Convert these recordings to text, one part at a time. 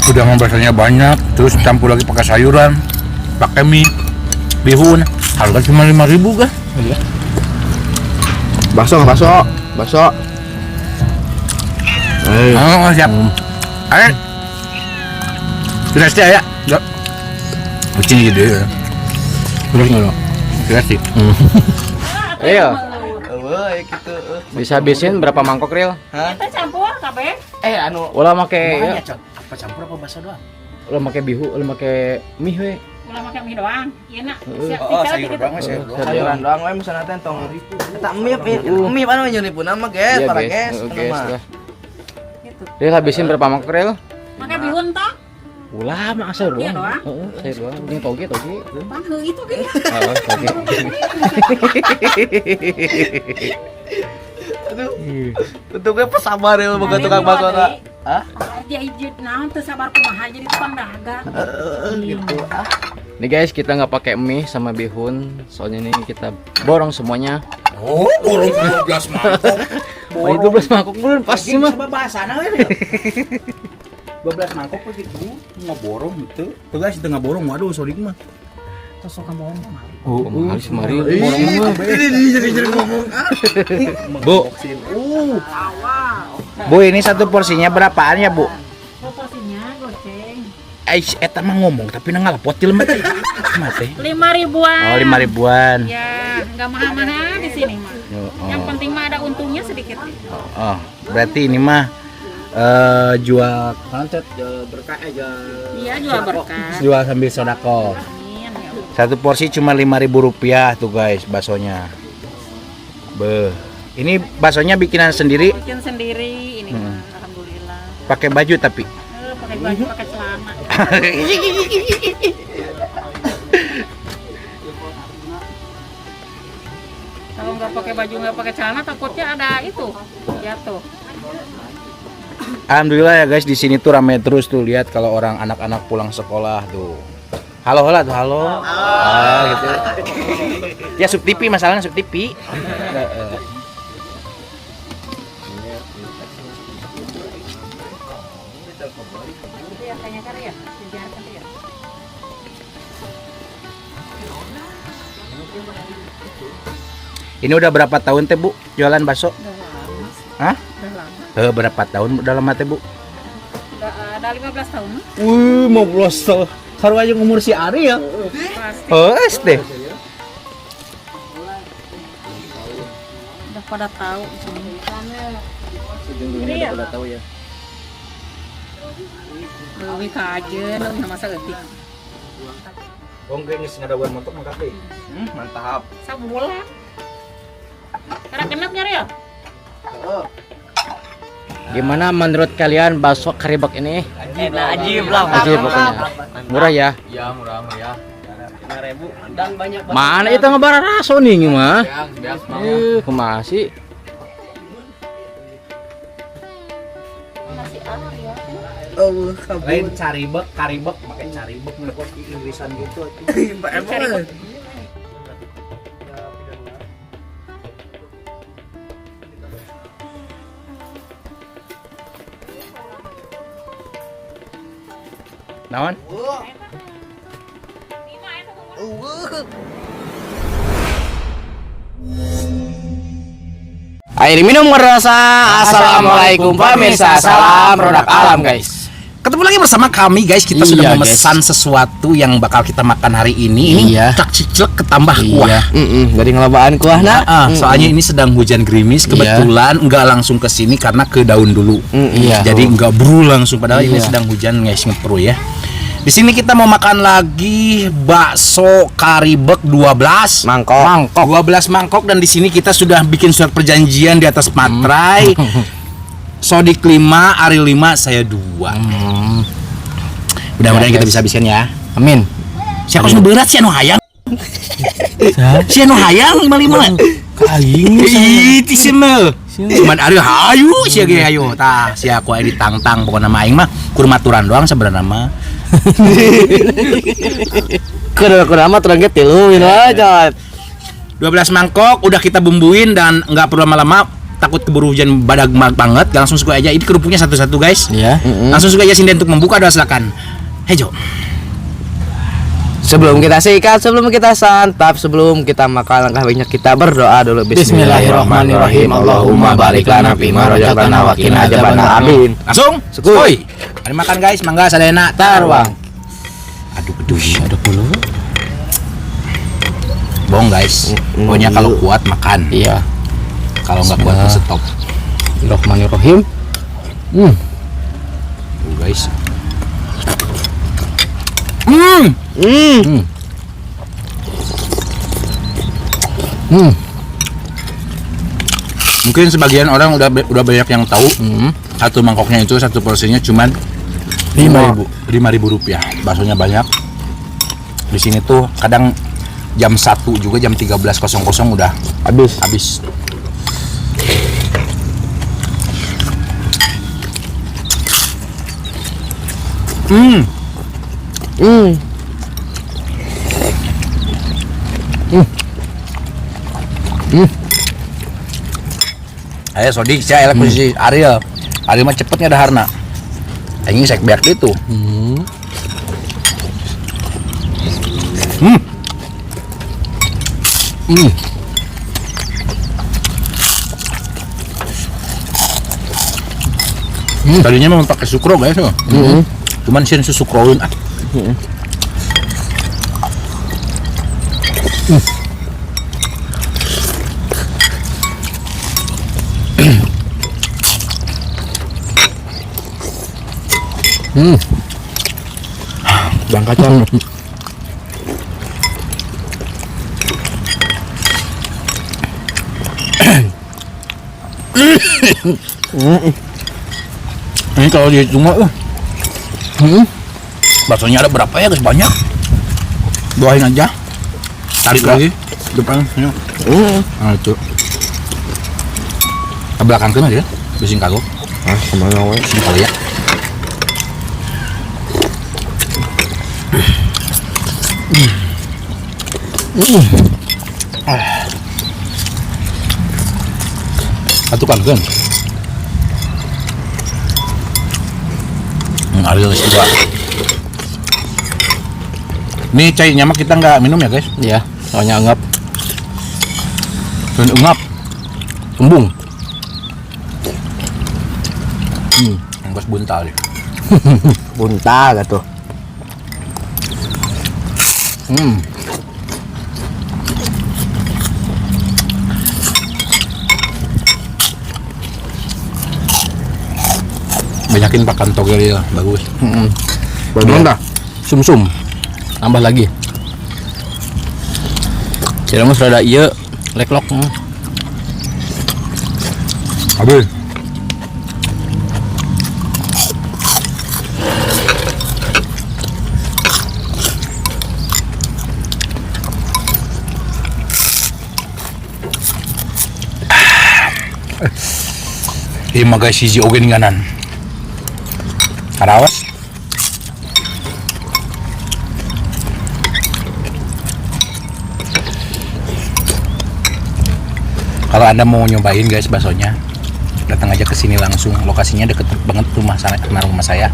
Udah membasahnya banyak, terus campur lagi pakai sayuran, pakai mie, bihun, harga cuma 5.000 kan? Iya. Bakso. Oh, siap. Ayo. Sudah sih ya? Enggak. Kucing gede ya. Terus enggak? Sudah sih. Iya. Eueuh kitu. Bisa habisin berapa mangkok Ril? Kita campur kabeh. Ulah make Apa campur apa basah doang? ulah make bihu, ulah make mie we. Ulah make mie doang. Ieu na. Sayur doang sayur doang. Sayuran doang we mesan teh tong. Eta mie anu nyunipun nama guys, para guys. Guys lah. Ril habisin berapa mangkok Ril? Make bihun toh. Ulah mah sayur Iya doang. doang. Heeh, sayur doang. Ini toge. Pan itu ge. Heeh, toge. Aduh. Bentuknya pesabar ya boga tukang bakso na. Hah? Dia hijit naon teu sabar kumaha jadi tukang dagang. Gitu. Nih guys, kita nggak pakai mie sama bihun, soalnya ini kita borong semuanya. Oh, borong 12 mangkok. Oh, itu 12 mangkok belum pasti mah. Bahasana we. 12 mangkok begitu, ngaborong gitu. Tuh guys, itu ngaborong. Waduh, sorry mah. Tusuk ka bohong kemari. Oh, mahal semari Ini borong mah. jadi ngomong. Bu, Awal. Bu, ini satu porsinya berapaan ya, Bu? Proporsinya goceng. Eta mah ngomong tapi ngalapot jelema teh. Mate. 5 ribuan. Oh, 5 ribuan. Ya, enggak mahal-mahal di sini mah. Yang penting mah ada untungnya sedikit. Oh, berarti ini mah jual Berkah aja. Iya, jual berkah. jual sambil sodako. Amin ya Allah. Satu porsi cuma 5.000 rupiah tuh guys, baksonya. Beh, ini baksonya bikinan sendiri, Bikin sendiri ini mah, alhamdulillah. pakai baju tapi. Pakai baju, pakai celana. Kalau nggak pakai baju, nggak pakai celana, takutnya ada itu jatuh. Alhamdulillah ya guys, di sini tuh ramai terus tuh, lihat kalau orang anak-anak pulang sekolah tuh. Halo tuh, halo. Ah, gitu. Ya sub TV masalahnya sub TV. Ya, kayaknya kali ya, dibiarkan ya. Ini udah berapa tahun teh Bu jualan bakso? Udah lama, Hah? udah lama. Berapa tahun udah lama teh Bu? Udah 15 tahun. 15 tahun. Sarua aja umur si Ari ya. Pasti Oh, deh. udah pada tahu di sini. ujung-ujungnya udah pada tahu ya. Lebih kajen, lebih masa etik. Wong geus ngadawan motor mangkat deui. Mantap. Sabulan. Karena genep nyari ya? Gimana menurut kalian bakso karibak ini? Ajib lah. Ajib pokoknya. Murah ya? Ya murah ya. 5.000 dan banyak Mana itu ngebara raso nih mah? bias Kumaha sih? Oh, Lain caribek, karibek, pakai caribek ngekot Inggrisan gitu. emang. Naon? Air minum merasa. Assalamualaikum pemirsa. Salam produk alam guys. Ketemu lagi bersama kami guys. Kita Iya, sudah guys. memesan sesuatu yang bakal kita makan hari ini. Ini Iya. cak ciclek ketambah kuah. Dari ngelobaan kuah nak. Soalnya ini sedang hujan gerimis, kebetulan nggak langsung ke sini karena ke daun dulu. Iya. Jadi nggak bru langsung, padahal ini Iya. sedang hujan guys, ngepro ya. Di sini kita mau makan lagi bakso karibek 12 Mangkok. 12 mangkok, dan di sini kita sudah bikin surat perjanjian di atas materai. Sodik 5, Ari 5, saya 2. Mudah-mudahan Ya, kita guys. bisa habisin ya. Amin. Siapa yang berat sih anu hayang? Si anu hayang 55. Aing. Itu sih mah. Cuman Ari hayu sia ge hayu. Tah sia aku aya ditangtang pokona mah aing mah kurmaturan doang sebenarnya mah. Kudu amat terangget tiluin aja. 12 mangkok udah kita bumbuin dan nggak perlu lama-lama. takut keburu hujan badag banget, langsung suka aja. Ini kerupuknya satu-satu guys. Iya. Langsung suka aja Sinden untuk membuka, doa silakan. Hejo. Sebelum kita sikat, sebelum kita santap, sebelum kita makan, langkah baiknya kita berdoa dulu. Bismillahirrahmanirrahim. Allahumma barik lana fima razaqtana wa qina adzabannar. Amin. Langsung. Skoy. Mari makan guys, mangga sadayana tarwang. Aduh, ada puluh. Bohong guys. Pokoknya kalau kuat makan. Iya. Kalau nggak kuat stop. Bismillahirrahmanirrahim. Guys. Mungkin sebagian orang udah banyak yang tahu. Satu mangkoknya itu, satu porsinya cuman 5.000 rupiah. Baksonya banyak. Di sini tuh kadang jam 1 juga, jam 13.00 udah habis. Ayo Sodik, saya elak posisi Ariel mah cepetnya ada harna. Ini sek beak itu. Tadinya mau pakai sukro guys, cuman sih susukroin. Bang kacang. Ini kalau di rumah baksonya ada berapa ya guys? Banyak. Doain aja. Tarik lagi depan sini. Nah itu. Ke belakang kan aja. Bising kagok. Kemana we? Sini kali ya. Satu kagak. Ariel juga. Ini cainya mah kita nggak minum ya guys. Iya, soalnya anggap Dan ungap. embung. Yang bos buntal ya. Bunta gitu. Banyakin pakan togel ya, bagus. Bagus dah. Sum-sum. Tambah lagi. Kira mas rada iya leklok. Habis. Ima guys, siji oge ninganan. Karawas. Kalau Anda mau nyobain guys baksonya, datang aja ke sini langsung. Lokasinya deket banget rumah saya.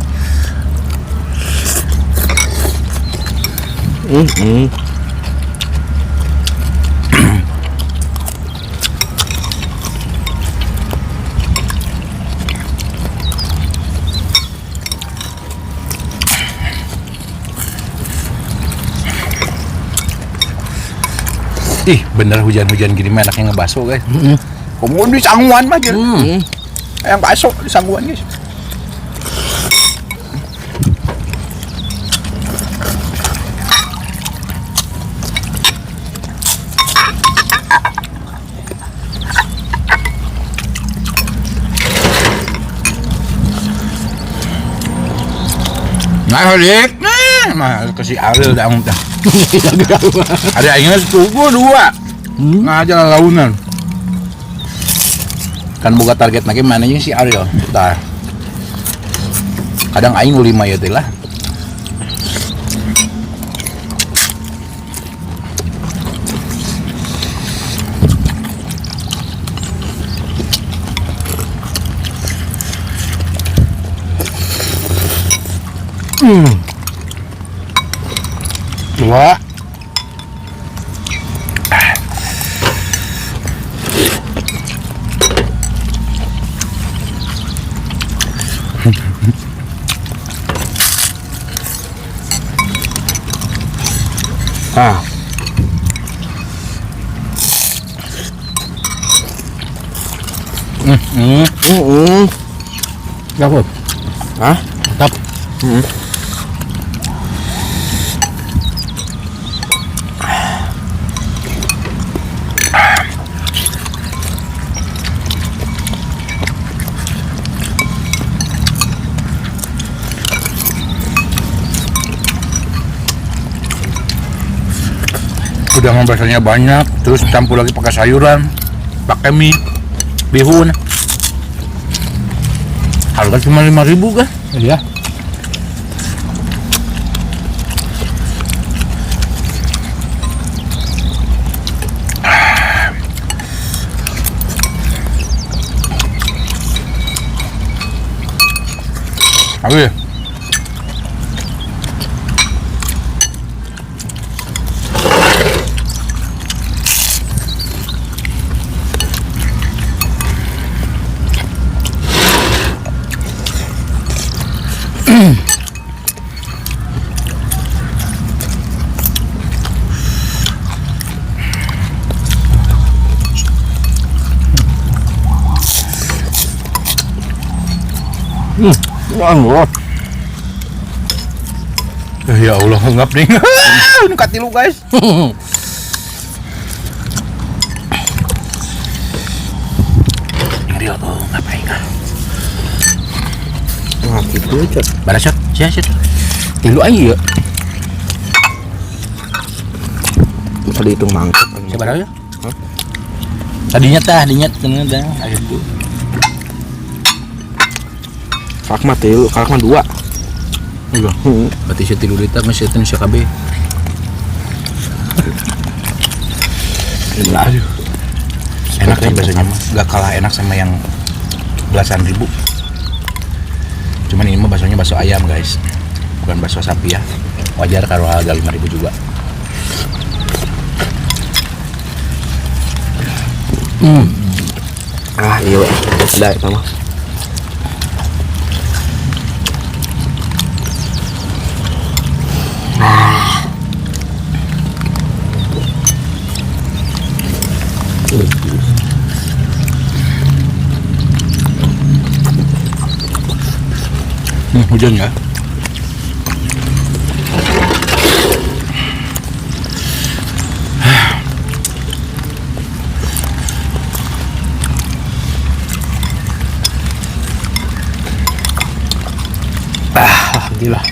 Ih, bener hujan-hujan gini mah enaknya ngebaso guys. Kamu di sangguan mah gitu. Yang baso di sangguan guys. Nah, Hodik. Nah, kasih Ariel dah muntah. Ada aingnya setuju dua. Nah aja launan. Kan boga target lagi mana si Ariel. Tah. Kadang aing 5 ya teh lah. Dua. Ah. Dapat. Hah? Mantap. Udah mah basahnya banyak, terus campur lagi pakai sayuran, pakai mie, bihun. Harga cuma 5.000 kan? Iya. Aku ya. Banget. Ya Allah, ngap nih. Ini katilu guys. Ngeri oh, ngapain kan? Nah, gitu cot. Bara shot, sia shot. Tilu aja ya. Bisa dihitung mangkok. Coba dah ya. Tadinya tenang dah. Ayo tuh. Kakak tilu, kakak 2. Udah. Berarti saya 3 liter masih itu siya kabe. Aduh. Enak sih biasanya mah. Gak kalah enak sama yang belasan ribu. Cuman ini mah baksonya bakso ayam guys, bukan bakso sapi ya. Wajar kalau harga 5.000 juga. Ah iya, ada itu mah. Hujan ya. Alhamdulillah.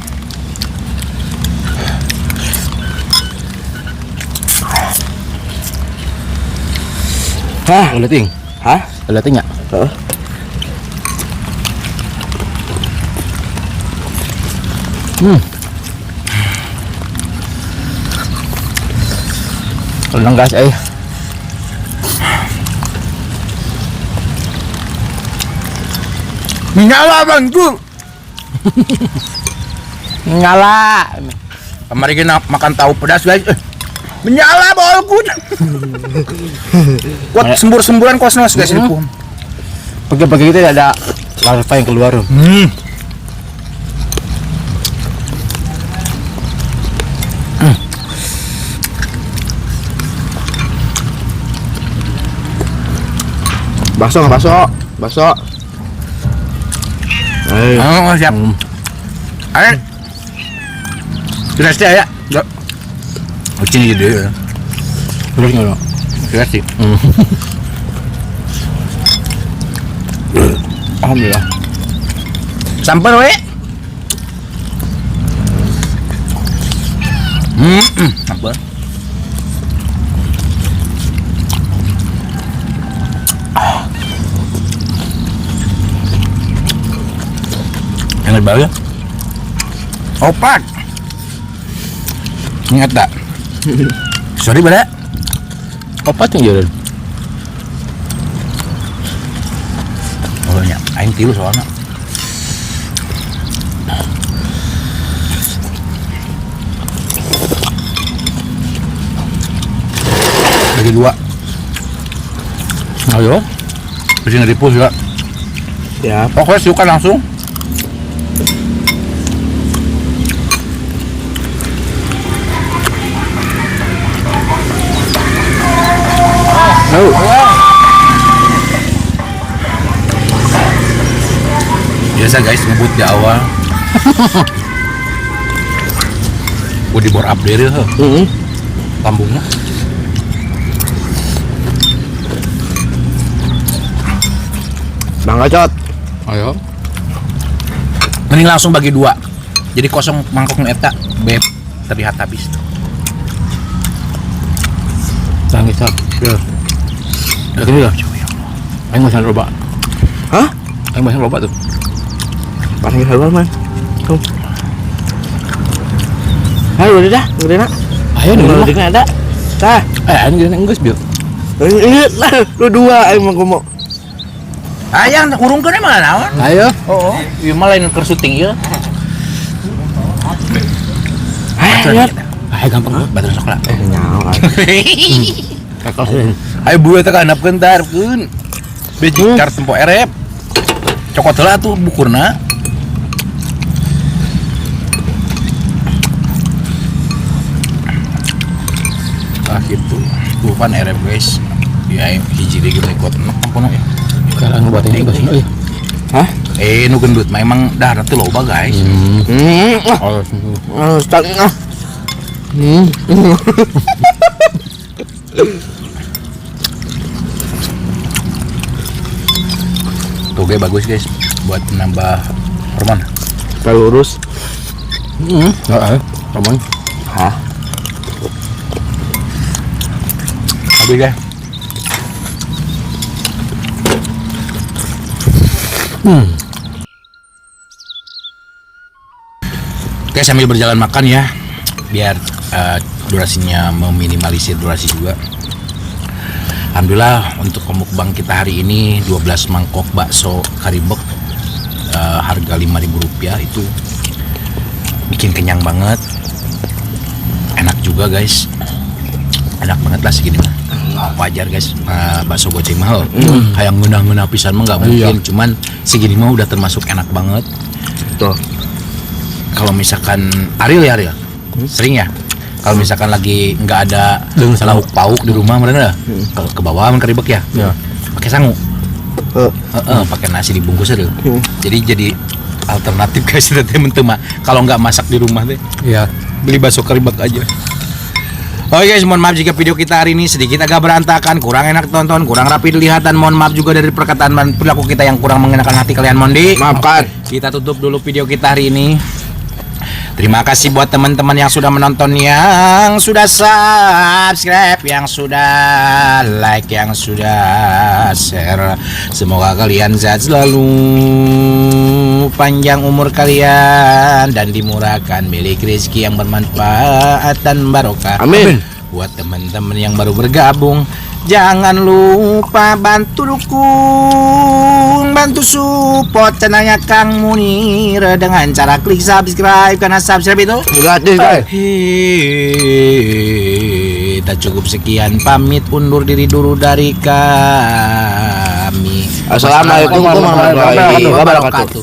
Hah, uleting. Hah? Uleting ya? Heeh. Ulang guys, Nyala bangku. Nyala. Kemarin kita makan tahu pedas guys. Menyala bolku. Kuat sembur-semburan kosnos guys ini pun. Pagi-pagi kita ada larva yang keluar. Bakso nggak bakso? Bakso. Oh, siap. Ayo. Sudah siap ya? Enggak. Ini gede ya. Terus nggak? Sudah sih. Alhamdulillah. Sampai we. Sampai. Enak banget. Opat. Ingat tak? Sorry pada. Opat yang jalan. Oh ya, aing tilu soalnya. Bagi 2. Ayo. Di sini ripus juga. Ya. Oke, suka langsung. Biasa guys, ngebut di awal. Gue di bor up deh, lambungnya. Bang Gacot. Ayo. Mending langsung bagi 2. Jadi kosong mangkoknya eta, beb terlihat habis. Tangis sak. Ya. Ini lah. Aing masih loba. Hah? Aing masih loba tuh. Panggil haluan man. Tuh. Ayo udah dah, udah nak. Ayo nih. Udah ada. Tah. Aing gini geus bieu. Ini lah, lu 2 aing mau ngomong. Ayang urungkeun mah naon? Ayo. Oh, ieu mah lain keur syuting ieu. Ayo. Ayo gampang banget. Batur sok lah. Nyawa. Kakak sih. Ayo bueu teh kanapkeun tarkeun. Beji kar tempo erep. Cokot heula atuh bukurna. Ah gitu. Bukan erep guys. Ya hiji deui ikut enak ampun ya. Sekarang buat ini bahasa euy. Hah? Nu gendut mah emang dahar teh loba guys. Oh, Start ah. Tuh guys bagus guys buat menambah hormon. Lurus. Heeh. Teman. Hah? Habis guys. Oke sambil berjalan makan ya, biar durasinya meminimalisir durasi juga. Alhamdulillah untuk pemukbang kita hari ini 12 mangkok bakso karibek, harga Rp5.000 itu bikin kenyang banget, enak juga guys, enak banget lah segini mah. Wajar guys, bakso goceng mahal. Kayak ngeunah-ngeunah pisan mah nggak mungkin, cuman segini mah udah termasuk enak banget. Tuh. Kalau misalkan Ariel sering ya. Kalau misalkan lagi nggak ada lauk pauk di rumah, mana ke bawah kan karibek ya. Pakai sangu. Pakai nasi dibungkus aja. Jadi alternatif guys teman-teman. Kalau nggak masak di rumah teh, Iya. beli bakso karibek aja. Oke guys, mohon maaf jika video kita hari ini sedikit agak berantakan, kurang enak tonton, kurang rapi dilihat, dan mohon maaf juga dari perkataan dan perilaku kita yang kurang mengenakan hati kalian, Mondi. Maafkan. Kita tutup dulu video kita hari ini. Terima kasih buat teman-teman yang sudah menonton, yang sudah subscribe, yang sudah like, yang sudah share. Semoga kalian sehat selalu, panjang umur kalian, dan dimurahkan milik rezeki yang bermanfaat dan barokah. Amin. Buat teman-teman yang baru bergabung, jangan lupa bantu dukung, bantu support channelnya Kang Munir dengan cara klik subscribe, karena subscribe itu Gratis guys. Kita cukup sekian, pamit undur diri dulu dari kami. Assalamualaikum warahmatullahi wabarakatuh.